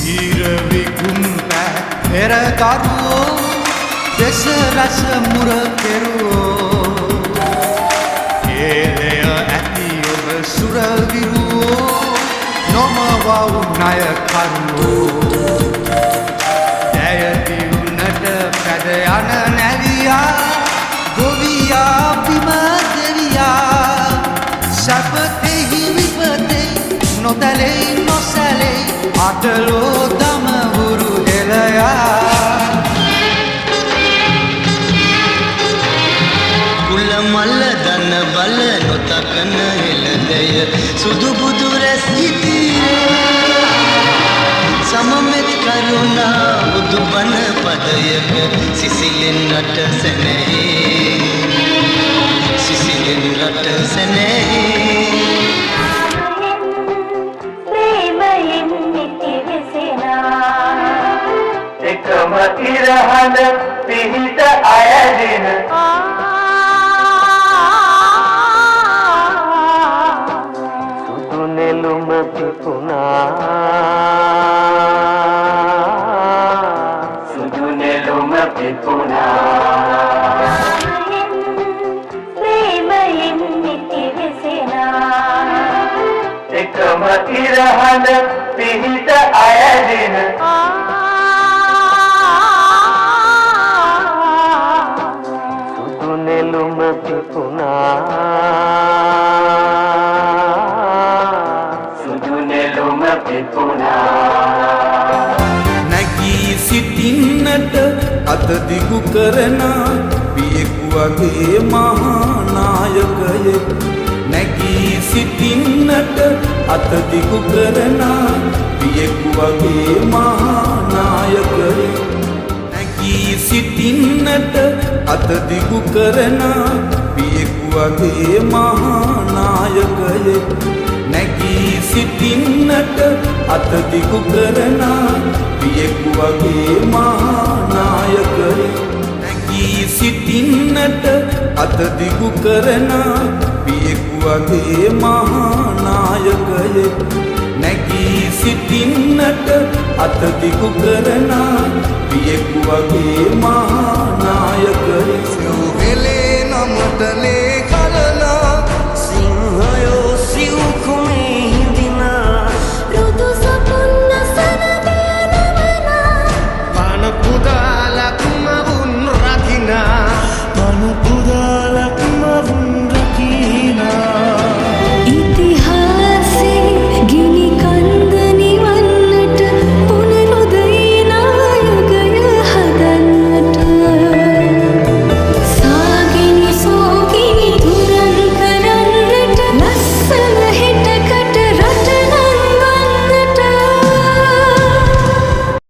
ඊරවිකුම්ප පෙරදරුවෝ දෙස රස මුර කෙරුවෝ ඒලය ඇති ඔබ සුරවිරුවෝ නොමවව් ණය කරුවෝ දැයදිවුනට පැද යන නැවියා ගොවියා බිම දෙවියා සැපතෙහි විපතෙහි නොතැලෙයි නොසැලෙයි අටලෝ දමවුරු එලයා කුල මල්ල දන බල නොතකන එළදය සුදු බුදු රැස් ඉතිරේ සමමෙත් කරුණා බුදු බණ පදයක සිසිලෙන් රට සැනෙහි සිසිලෙන් රට සැනෙහි එකම ඉරහඳ පිහිට අයදින සුදු නෙළුම පිපුණා සුදු නෙළුම පිපුණා ප්‍රේමයෙන් නිති විසිනා එකම ඉරහඳ පිහිට අයදින නෙළුම පිපුණා සුදු නෙළුම පිපුණා නැගී සිටින්නට අත දිගු කරන පියෙකු වගේ මහා නායකයෙක් නැගී සිටින්නට අත දිගු කරන පියෙකු වගේ මහා නායකයෙක් සිටින්නට අත දිගු කරන පියෙකු වගේ මහා නායකයෙක් නැගී සිටින්නට අත දිගු කරන පියෙකු වගේ මහා නායකයෙක් නැගී සිටින්නට අත දිගු කරන පියෙකු වගේ මහා නායකයෙක් නැගී සිටින්නට අත දිගු කරන පියෙකු වගේ මහා නායකයෙක් සෙව් හෙලේ නමුතලේ